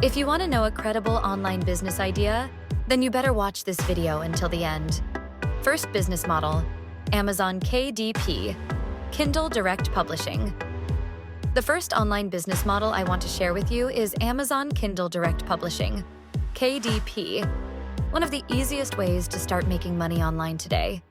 If you want to know a credible online business idea, then you better watch this video until the end. First business model, Amazon KDP, Kindle Direct Publishing. The first online business model I want to share with you is Amazon Kindle Direct Publishing, KDP, one of the easiest ways to start making money online today.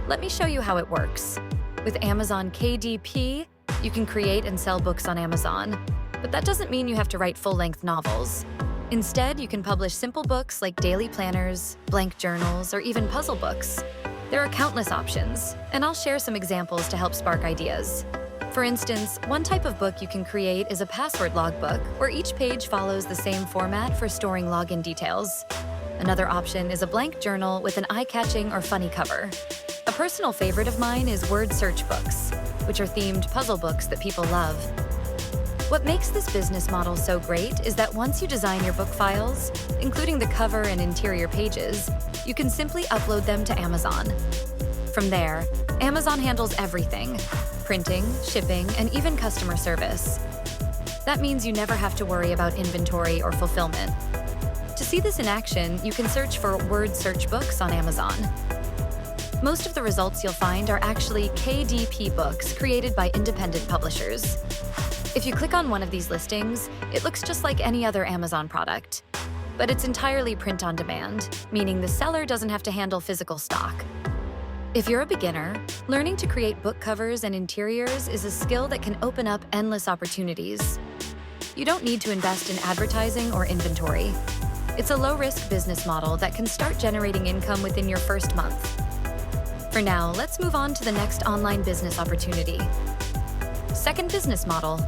Let me show you how it works. With Amazon KDP, you can create and sell books on Amazon, but that doesn't mean you have to write full-length novels. Instead, you can publish simple books like daily planners, blank journals, or even puzzle books. There are countless options, and I'll share some examples to help spark ideas. For instance, one type of book you can create is a password logbook, where each page follows the same format for storing login details. Another option is a blank journal with an eye-catching or funny cover. A personal favorite of mine is word search books, which are themed puzzle books that people love. What makes this business model so great is that once you design your book files, including the cover and interior pages, you can simply upload them to Amazon. From there, Amazon handles everything: printing, shipping, and even customer service. That means you never have to worry about inventory or fulfillment. To see this in action, you can search for word search books on Amazon. Most of the results you'll find are actually KDP books created by independent publishers. If you click on one of these listings, it looks just like any other Amazon product. But it's entirely print on demand, meaning the seller doesn't have to handle physical stock. If you're a beginner, learning to create book covers and interiors is a skill that can open up endless opportunities. You don't need to invest in advertising or inventory. It's a low-risk business model that can start generating income within your first month. For now, let's move on to the next online business opportunity. Second business model,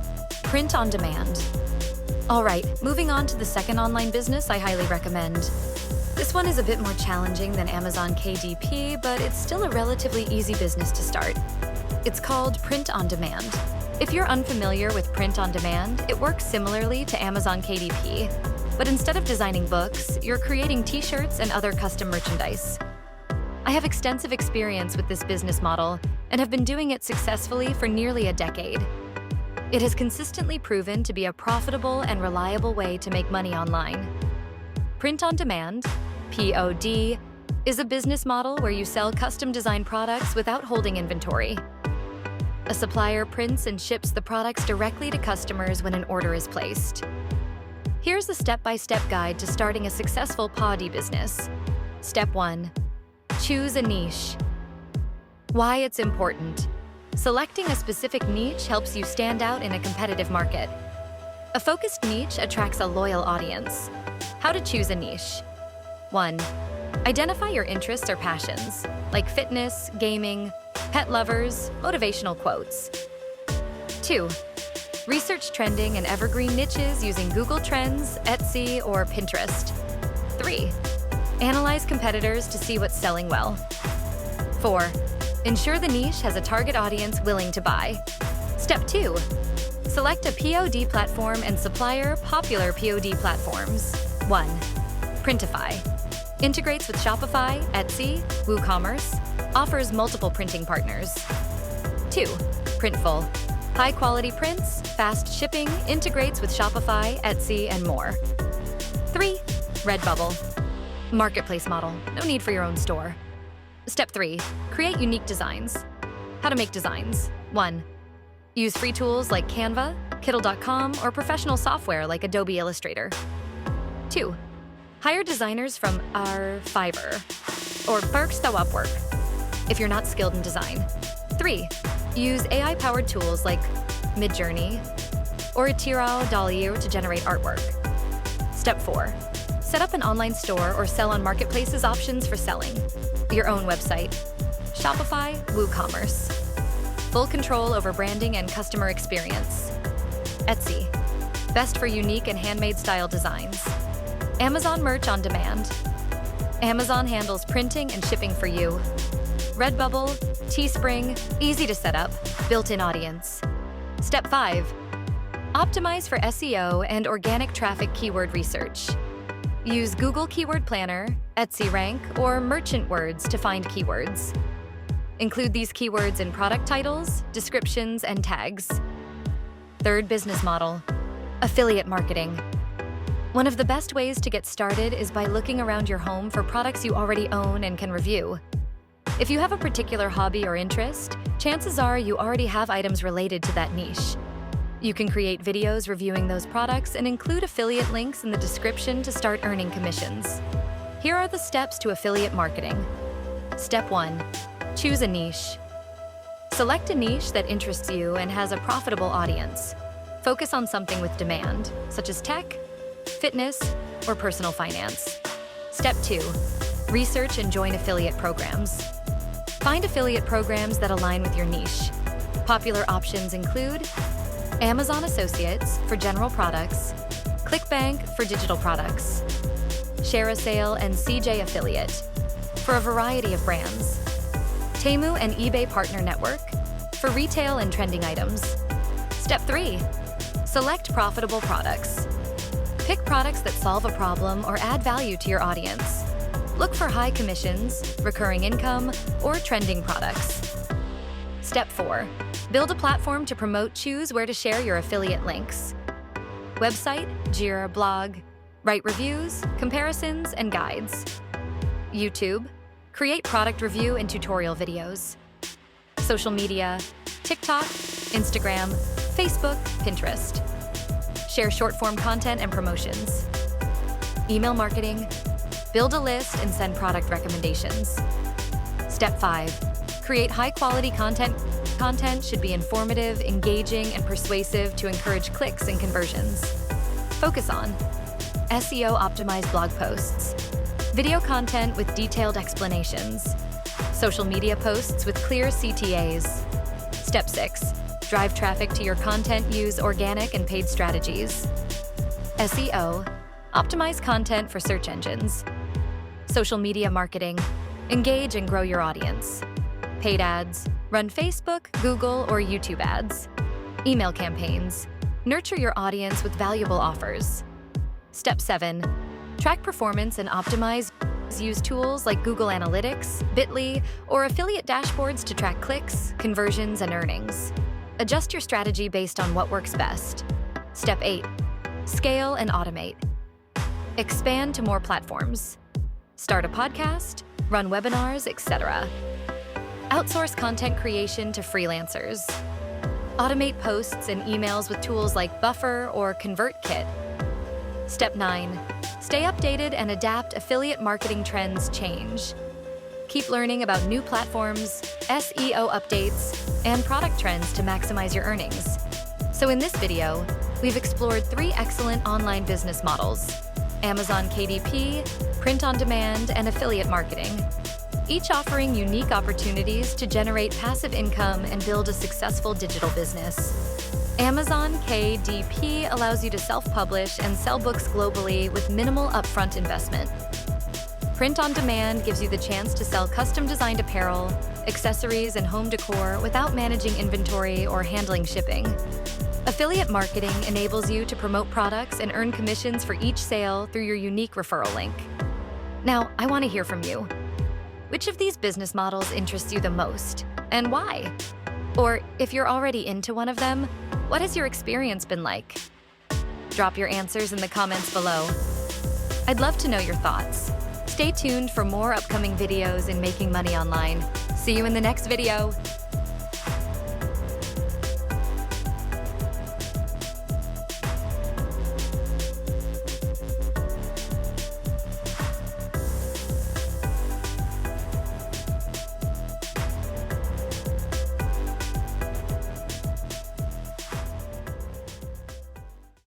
print on demand. All right, moving on to the second online business I highly recommend. This one is a bit more challenging than Amazon KDP, but it's still a relatively easy business to start. It's called print on demand. If you're unfamiliar with print on demand, it works similarly to Amazon KDP. But instead of designing books, you're creating t-shirts and other custom merchandise. I have extensive experience with this business model and have been doing it successfully for nearly a decade. It has consistently proven to be a profitable and reliable way to make money online. Print on demand, POD, is a business model where you sell custom-designed products without holding inventory. A supplier prints and ships the products directly to customers when an order is placed. Here's a step-by-step guide to starting a successful POD business. Step 1. Choose a niche. Why it's important. Selecting a specific niche helps you stand out in a competitive market. A focused niche attracts a loyal audience. How to choose a niche. 1. Identify your interests or passions, like fitness, gaming, pet lovers, motivational quotes. 2. Research trending and evergreen niches using Google Trends, Etsy, or Pinterest. 3. Analyze competitors to see what's selling well. 4. Ensure the niche has a target audience willing to buy. Step 2. Select a POD platform and supplier popular POD platforms. 1. Printify. Integrates with Shopify, Etsy, WooCommerce, offers multiple printing partners. 2. Printful. High-quality prints, fast shipping, integrates with Shopify, Etsy, and more. 3. Redbubble. Marketplace model, no need for your own store. Step 3. Create unique designs. How to make designs. 1. Use free tools like Canva, Kittl.com, or professional software like Adobe Illustrator. 2. Hire designers from Fiverr or Perks the Upwork if you're not skilled in design. 3. Use AI-powered tools like Midjourney or Dalio to generate artwork. Step 4. Set up an online store or sell on marketplaces options for selling. Your own website. Shopify, WooCommerce. Full control over branding and customer experience. Etsy. Best for unique and handmade style designs. Amazon Merch on demand. Amazon handles printing and shipping for you. Redbubble, Teespring, easy to set up, built-in audience. Step 5. Optimize for SEO and organic traffic keyword research. Use Google Keyword Planner, Etsy Rank, or Merchant Words to find keywords. Include these keywords in product titles, descriptions, and tags. Third business model, affiliate marketing. One of the best ways to get started is by looking around your home for products you already own and can review. If you have a particular hobby or interest, chances are you already have items related to that niche. You can create videos reviewing those products and include affiliate links in the description to start earning commissions. Here are the steps to affiliate marketing. Step 1. Choose a niche. Select a niche that interests you and has a profitable audience. Focus on something with demand, such as tech, fitness, or personal finance. Step 2. Research and join affiliate programs. Find affiliate programs that align with your niche. Popular options include Amazon Associates for general products, ClickBank for digital products, ShareASale and CJ Affiliate for a variety of brands, Temu and eBay Partner Network for retail and trending items. Step 3. Select profitable products. Pick products that solve a problem or add value to your audience. Look for high commissions, recurring income, or trending products. Step 4. Build a platform to promote. Choose where to share your affiliate links. Website, Jira, blog, write reviews, comparisons, and guides. YouTube. Create product review and tutorial videos. Social media, TikTok, Instagram, Facebook, Pinterest. Share short-form content and promotions. Email marketing. Build a list and send product recommendations. Step 5. Create high-quality content. Content should be informative, engaging, and persuasive to encourage clicks and conversions. Focus on SEO-optimized blog posts, video content with detailed explanations, social media posts with clear CTAs. Step 6. Drive traffic to your content. Use organic and paid strategies. SEO. Optimize content for search engines. Social media marketing. Engage and grow your audience. Paid ads. Run Facebook, Google, or YouTube ads. Email campaigns. Nurture your audience with valuable offers. Step 7. Track performance and optimize. Use tools like Google Analytics, Bitly, or affiliate dashboards to track clicks, conversions, and earnings. Adjust your strategy based on what works best. Step 8. Scale and automate. Expand to more platforms. Start a podcast, run webinars, etc. Outsource content creation to freelancers. Automate posts and emails with tools like Buffer or ConvertKit. Step 9. Stay updated and adapt. Affiliate marketing trends change. Keep learning about new platforms, SEO updates, and product trends to maximize your earnings. So in this video, we've explored 3 excellent online business models: Amazon KDP, print on demand, and affiliate marketing, each offering unique opportunities to generate passive income and build a successful digital business. Amazon KDP allows you to self-publish and sell books globally with minimal upfront investment. Print on demand gives you the chance to sell custom-designed apparel, accessories, and home decor without managing inventory or handling shipping. Affiliate marketing enables you to promote products and earn commissions for each sale through your unique referral link. Now, I want to hear from you. Which of these business models interests you the most, and why? Or if you're already into one of them, what has your experience been like? Drop your answers in the comments below. I'd love to know your thoughts. Stay tuned for more upcoming videos in making money online. See you in the next video.